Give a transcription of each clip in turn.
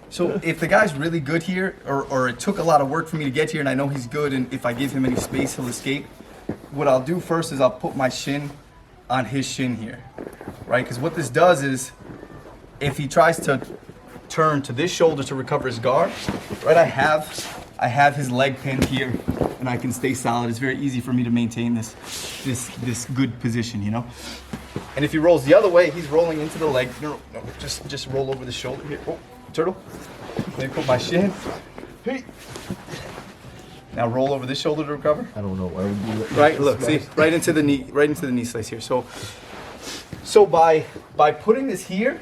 So if the guy's really good here, or it took a lot of work for me to get here and I know he's good, and if I give him any space, he'll escape, what I'll do first is I'll put my shin on his shin here, right? Because what this does is, if he tries to turn to this shoulder to recover his guard, right, I have his leg pinned here and I can stay solid. It's very easy for me to maintain this good position, you know? And if he rolls the other way, he's rolling into the leg. No, just roll over the shoulder here. Oh, turtle. Let me put my shin. Hey. Now roll over this shoulder to recover. I don't know why would do it. Right, look, see, right into the knee slice here. So by putting this here,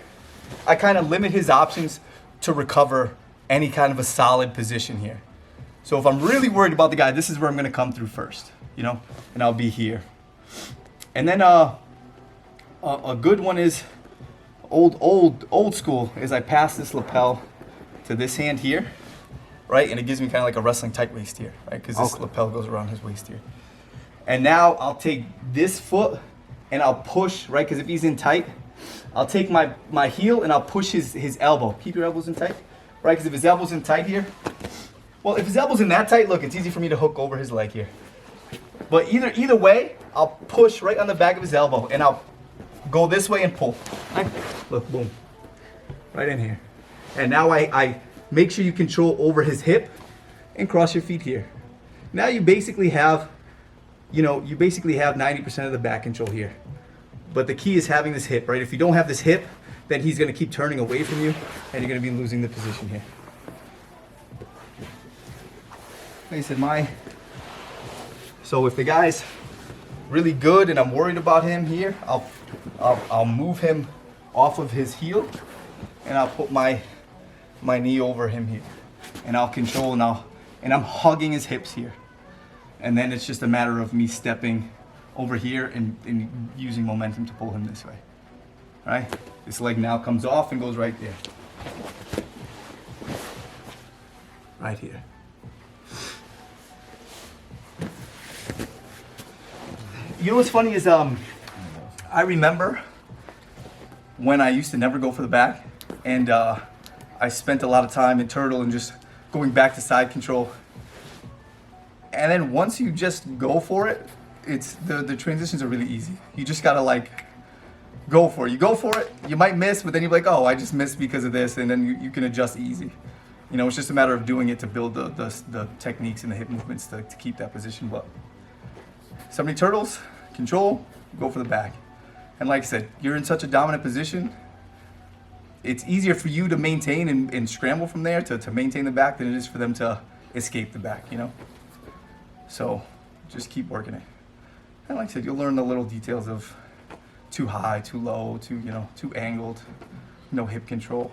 I kind of limit his options to recover any kind of a solid position here. So if I'm really worried about the guy, this is where I'm gonna come through first, you know, and I'll be here. And then a good one is old school is I pass this lapel to this hand here, right? And it gives me kind of like a wrestling tight waist here, right? Because this lapel goes around his waist here. And now I'll take this foot and I'll push, right? Because if he's in tight, I'll take my heel and I'll push his elbow. Keep your elbows in tight, right? Because if his elbow's in tight here, well, if his elbow's in that tight, look, it's easy for me to hook over his leg here. But either way, I'll push right on the back of his elbow and I'll go this way and pull. Right? Look, boom, right in here. And now I make sure you control over his hip and cross your feet here. Now you basically have, 90% of the back control here. But the key is having this hip, right? If you don't have this hip, then he's gonna keep turning away from you and you're gonna be losing the position here. Like I said, so if the guy's really good and I'm worried about him here, I'll move him off of his heel and I'll put my knee over him here. And I'll control and I'm hugging his hips here. And then it's just a matter of me stepping over here and using momentum to pull him this way. All right? This leg now comes off and goes right there. Right here. You know what's funny is I remember when I used to never go for the back, and I spent a lot of time in turtle and just going back to side control. And then once you just go for it, it's the transitions are really easy. You just gotta like go for it. You go for it, you might miss, but then you're like, oh, I just missed because of this, and then you can adjust easy. You know, it's just a matter of doing it to build the techniques and the hip movements to keep that position. But 70 turtles, control, go for the back. And like I said, you're in such a dominant position, it's easier for you to maintain and scramble from there to maintain the back than it is for them to escape the back, you know? So just keep working it. And like I said, you'll learn the little details of too high, too low, too angled, no hip control.